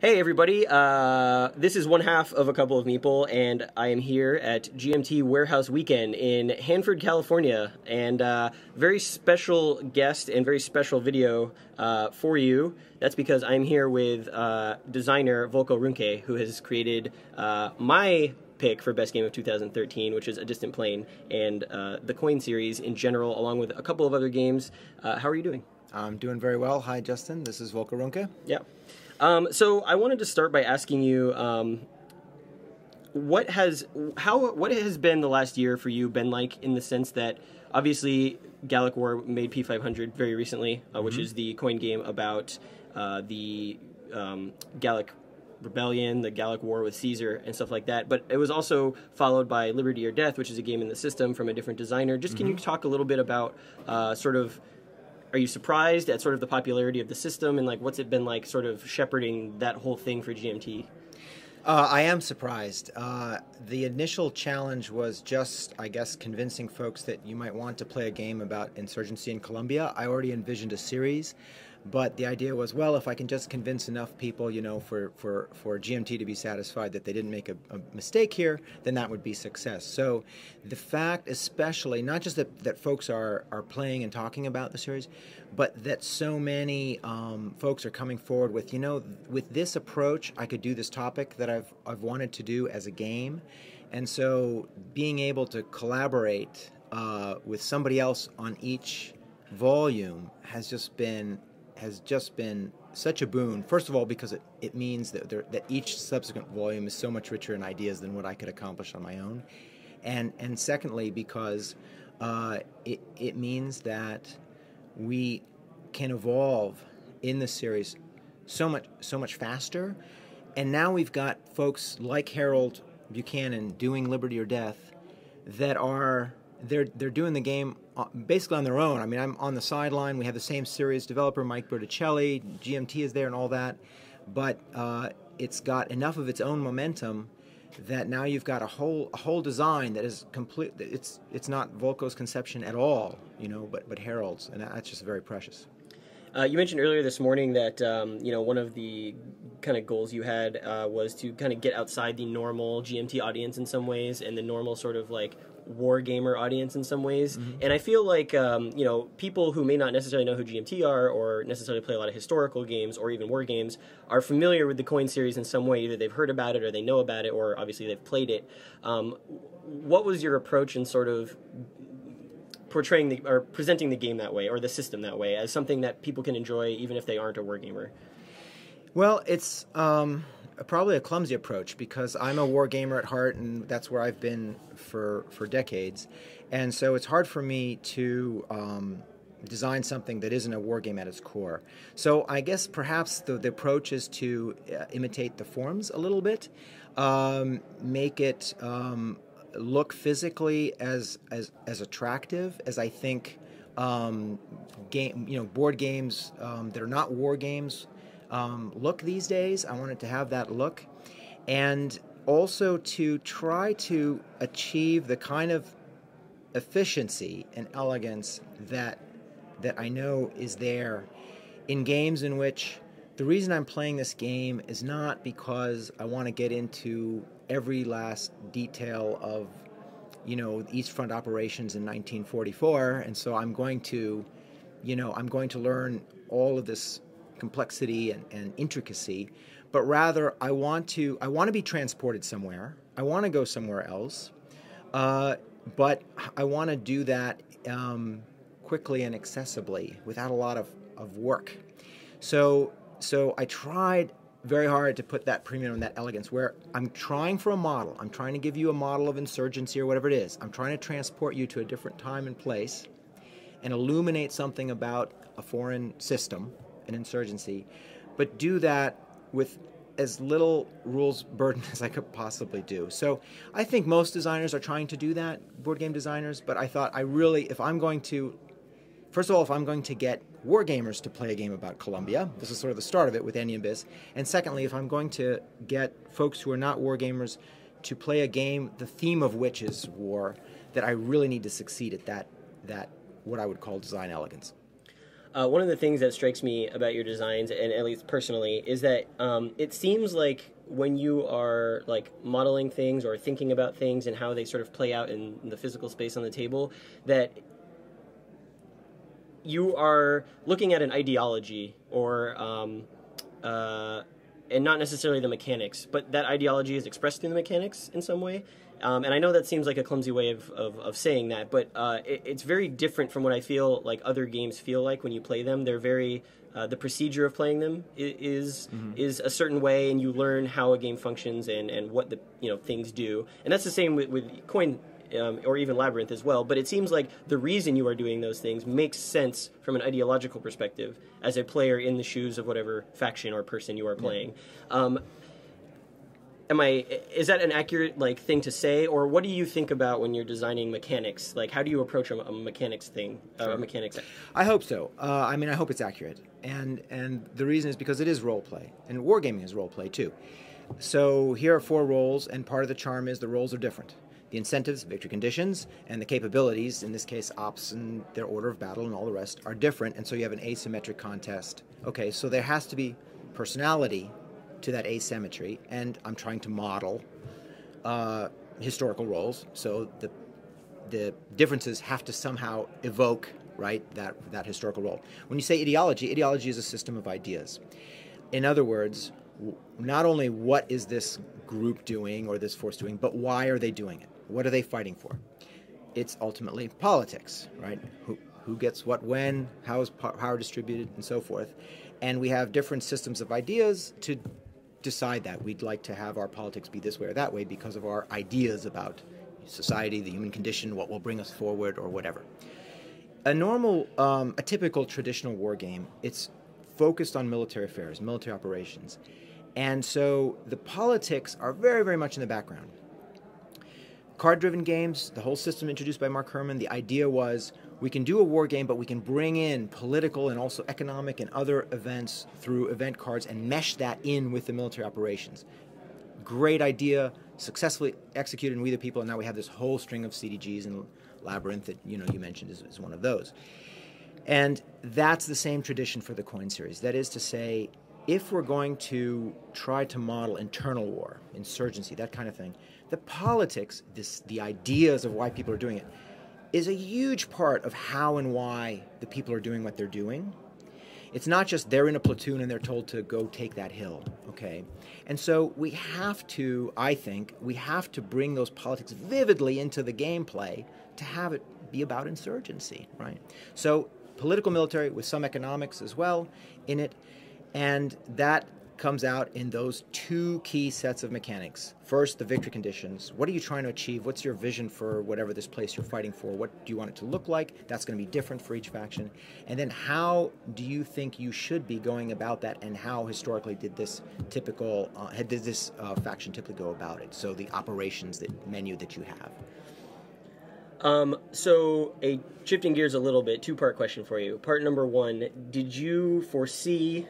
Hey everybody, this is one half of a couple of Meeple, and I am here at GMT Warehouse Weekend in Hanford, California, and very special guest and very special video for you. That's because I'm here with designer Volko Ruhnke, who has created my pick for best game of 2013, which is A Distant Plane, and the Coin series in general, along with a couple of other games. How are you doing? I'm doing very well. Hi, Justin. This is Volko Ruhnke. Yeah. So I wanted to start by asking you, what has been the last year for you been like, in the sense that obviously Gallic War made P500 very recently, which is the coin game about the Gallic Rebellion, the Gallic War with Caesar, and stuff like that. But it was also followed by Liberty or Death, which is a game in the system from a different designer. Just can you talk a little bit about are you surprised at sort of the popularity of the system, and like what's it been like sort of shepherding that whole thing for GMT? I am surprised. The initial challenge was just, I guess, convincing folks that you might want to play a game about insurgency in Colombia. I already envisioned a series, but the idea was, well, if I can just convince enough people, you know, for GMT to be satisfied that they didn't make a mistake here, then that would be success. So the fact, especially, not just that folks are playing and talking about the series, but that so many folks are coming forward with, you know, with this approach, I could do this topic that I've wanted to do as a game. And so being able to collaborate with somebody else on each volume has just been such a boon. First of all, because it means that each subsequent volume is so much richer in ideas than what I could accomplish on my own, and secondly, because it means that we can evolve in the series so much faster. And now we've got folks like Harold Buchanan doing Liberty or Death that are they're doing the game basically on their own. I mean, I'm on the sideline. We have the same series developer, Mike Berticelli. GMT is there and all that, but it's got enough of its own momentum that now you've got a whole design that is complete. It's not Volko's conception at all, you know, but Harold's, and that's just very precious. You mentioned earlier this morning that you know, one of the kind of goals you had was to kind of get outside the normal GMT audience in some ways, and the normal sort of like war gamer audience in some ways. And I feel like you know, people who may not necessarily know who GMT are, or necessarily play a lot of historical games or even war games, are familiar with the Coin series in some way. Either they've heard about it, or they know about it, or obviously they've played it. What was your approach in sort of portraying or presenting the game that way, or the system that way, as something that people can enjoy even if they aren't a wargamer? Well, it's probably a clumsy approach, because I'm a wargamer at heart, and that's where I've been for decades. And so it's hard for me to design something that isn't a wargame at its core. So I guess perhaps the approach is to imitate the forms a little bit, make it look physically as attractive as I think board games that are not war games look these days. I wanted to have that look, and also to try to achieve the kind of efficiency and elegance that I know is there in games in which the reason I'm playing this game is not because I want to get into every last detail of, you know, East Front operations in 1944, and so I'm going to learn all of this complexity and intricacy, but rather I want to be transported somewhere. I want to go somewhere else, but I want to do that quickly and accessibly without a lot of work. So I tried very hard to put that premium on that elegance, where I'm trying for a model. I'm trying to give you a model of insurgency or whatever it is. I'm trying to transport you to a different time and place and illuminate something about a foreign system, an insurgency, but do that with as little rules burden as I could possibly do. So I think most designers are trying to do that, board game designers, but I thought if I'm going to get wargamers to play a game about Colombia, this is sort of the start of it with Eniambis, and secondly, if I'm going to get folks who are not wargamers to play a game, the theme of which is war, that I really need to succeed at that what I would call design elegance. One of the things that strikes me about your designs, and at least personally, is that it seems like when you are like modeling things or thinking about things and how they sort of play out in the physical space on the table, that you are looking at an ideology or and not necessarily the mechanics, but that ideology is expressed in the mechanics in some way. And I know that seems like a clumsy way of saying that, but it's very different from what I feel like other games feel like when you play them. They're very the procedure of playing them is a certain way, and you learn how a game functions and what the things do. And that's the same with Coin. Or even Labyrinth as well, but it seems like the reason you are doing those things makes sense from an ideological perspective as a player in the shoes of whatever faction or person you are playing. Is that an accurate thing to say, or what do you think about when you're designing mechanics? Like, how do you approach a mechanics thing? Sure. A mechanics. I hope so. I hope it's accurate, and the reason is because it is role play, and wargaming is role play too. So here are 4 roles, and part of the charm is the roles are different. The incentives, victory conditions, and the capabilities, in this case ops and their order of battle and all the rest, are different, and so you have an asymmetric contest. Okay, so there has to be personality to that asymmetry, and I'm trying to model historical roles, so the differences have to somehow evoke, right, that historical role. When you say ideology is a system of ideas. In other words, not only what is this group doing or this force doing, but why are they doing it? What are they fighting for? It's ultimately politics, right? Who gets what when, how is power distributed, and so forth. And we have different systems of ideas to decide that. We'd like to have our politics be this way or that way because of our ideas about society, the human condition, what will bring us forward, or whatever. A typical traditional war game, it's focused on military affairs, military operations. And so the politics are very, very much in the background. Card-driven games, the whole system introduced by Mark Herman, the idea was we can do a war game, but we can bring in political and also economic and other events through event cards and mesh that in with the military operations. Great idea, successfully executed in We the People, and now we have this whole string of CDGs, and Labyrinth that you mentioned is one of those. And that's the same tradition for the Coin series. That is to say, if we're going to try to model internal war, insurgency, that kind of thing, the politics, the ideas of why people are doing it, is a huge part of how and why the people are doing what they're doing. It's not just they're in a platoon and they're told to go take that hill, okay? And so we have to, I think, bring those politics vividly into the gameplay to have it be about insurgency, right? So political military with some economics as well in it, and that comes out in those 2 key sets of mechanics. First, the victory conditions. What are you trying to achieve? What's your vision for whatever this place you're fighting for? What do you want it to look like? That's going to be different for each faction. And then how do you think you should be going about that, and how historically did this faction typically go about it? So the operations, menu that you have. So, shifting gears a little bit, 2-part question for you. Part number 1, did you foresee,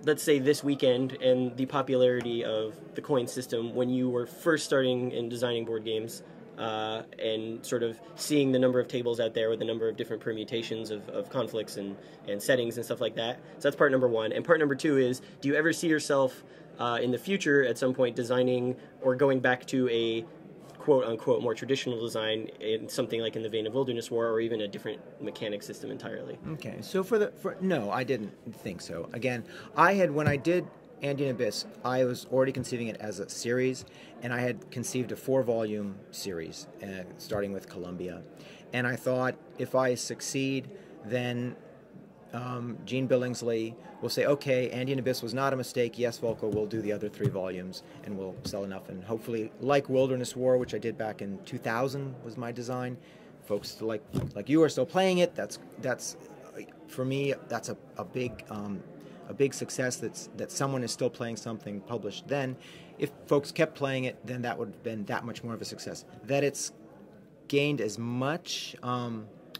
let's say, this weekend and the popularity of the coin system when you were first starting in designing board games, and sort of seeing the number of tables out there with the number of different permutations of conflicts and settings and stuff like that? So that's part number 1. And part number 2 is, do you ever see yourself in the future at some point designing or going back to a quote-unquote more traditional design in something like in the vein of Wilderness War, or even a different mechanic system entirely? Okay, so no, I didn't think so. Again, when I did Andean Abyss, I was already conceiving it as a series, and I had conceived a 4-volume series, starting with Columbia. And I thought, if I succeed, then Gene Billingsley will say, okay, Andean Abyss was not a mistake. Yes, Volko, we'll do the other 3 volumes, and we'll sell enough. And hopefully, like Wilderness War, which I did back in 2000 was my design, folks like you are still playing it. That's for me, that's a big success. That someone is still playing something published then. If folks kept playing it, then that would have been that much more of a success. That it's gained as much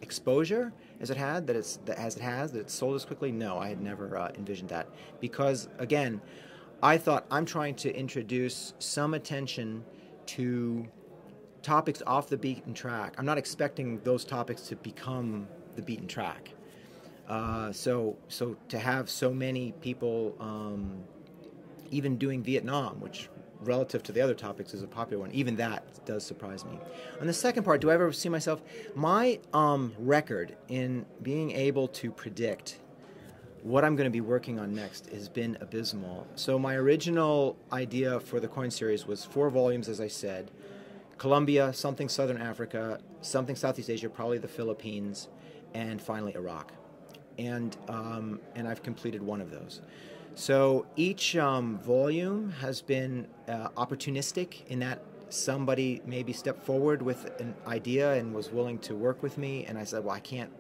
exposure as it had, that it's sold as quickly. No, I had never envisioned that, because again, I thought I'm trying to introduce some attention to topics off the beaten track. I'm not expecting those topics to become the beaten track. So to have so many people even doing Vietnam, which relative to the other topics is a popular one, even that does surprise me. On the second part, do I ever see myself? My record in being able to predict what I'm going to be working on next has been abysmal. So my original idea for the Coin series was 4 volumes, as I said. Colombia, something Southern Africa, something Southeast Asia, probably the Philippines, and finally Iraq. And I've completed one of those. So each volume has been opportunistic in that somebody maybe stepped forward with an idea and was willing to work with me, and I said, well, I can't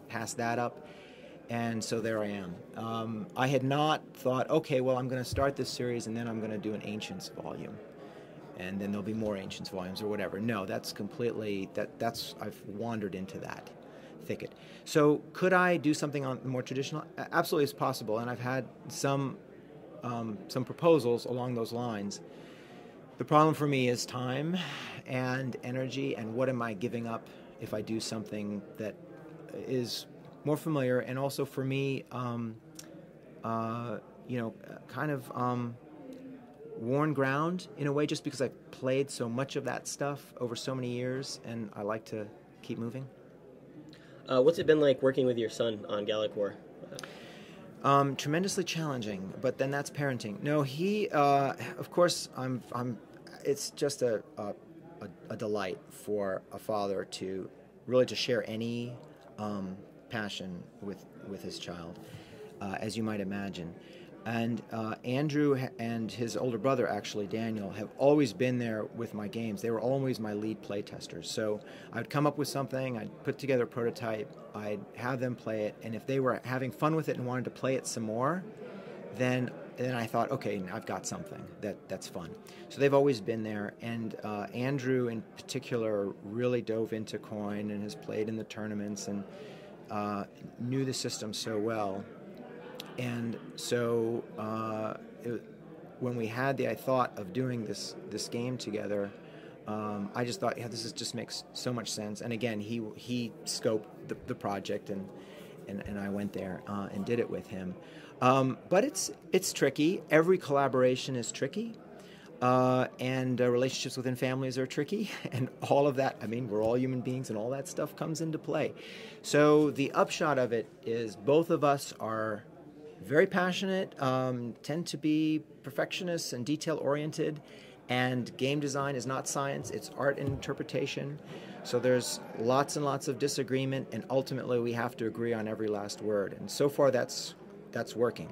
pass that up. And so there I am. I had not thought, okay, well, I'm going to start this series and then I'm going to do an Ancients volume. And then there'll be more Ancients volumes or whatever. No, that's completely, I've wandered into that thicket. So could I do something on more traditional? Absolutely, it's possible. And I've had some proposals along those lines. The problem for me is time and energy, and what am I giving up if I do something that is more familiar, and also for me, kind of worn ground in a way, just because I've played so much of that stuff over so many years, and I like to keep moving. What's it been like working with your son on Gallic War? Tremendously challenging, but then that's parenting. No, he, of course, it's just a delight for a father to really to share any passion with his child, as you might imagine. And Andrew and his older brother, actually Daniel, have always been there with my games. They were always my lead play testers. So I'd come up with something, I'd put together a prototype, I'd have them play it, and if they were having fun with it and wanted to play it some more, then I thought, okay, I've got something that's fun. So they've always been there, and Andrew in particular really dove into Coin and has played in the tournaments and knew the system so well. And so when we had the thought of doing this game together, I just thought, yeah, just makes so much sense. And again, he scoped the project, and I went there and did it with him. But it's tricky. Every collaboration is tricky. And relationships within families are tricky, and all of that, I mean, we're all human beings, and all that stuff comes into play. So the upshot of it is both of us are very passionate, tend to be perfectionists and detail-oriented, and game design is not science, it's art and interpretation. So there's lots and lots of disagreement, and ultimately we have to agree on every last word. And so far that's working.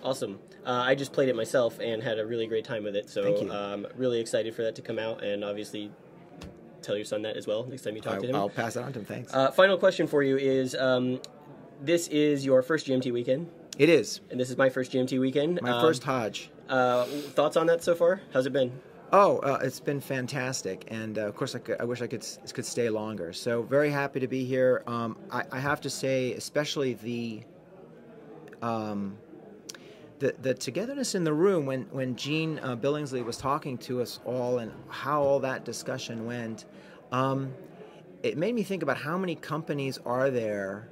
Awesome. I just played it myself and had a really great time with it, so Thank you. Really excited for that to come out, and obviously tell your son that as well next time you talk to him. I'll pass it on to him, thanks. Final question for you is, this is your first GMT weekend. It is. And this is my first GMT weekend. My first Hodge. Thoughts on that so far? How's it been? Oh, it's been fantastic, and of course I wish I could stay longer. So very happy to be here. I have to say, especially the togetherness in the room when Gene Billingsley was talking to us all and how all that discussion went, it made me think about how many companies are there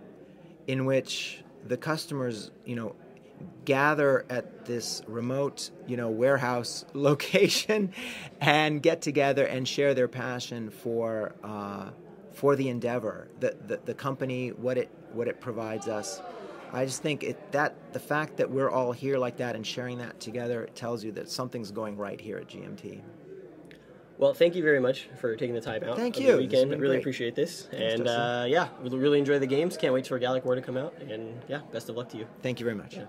in which the customers, gather at this remote, warehouse location and get together and share their passion for the endeavor, the company, what it provides us. I just think the fact that we're all here like that and sharing that together, it tells you that something's going right here at GMT. Well, thank you very much for taking the time out. Thank of you. the weekend. It's been really great. Appreciate this. Thanks, and Dustin. yeah, we really enjoy the games. Can't wait for Gallic War to come out. And yeah, best of luck to you. Thank you very much. Yeah.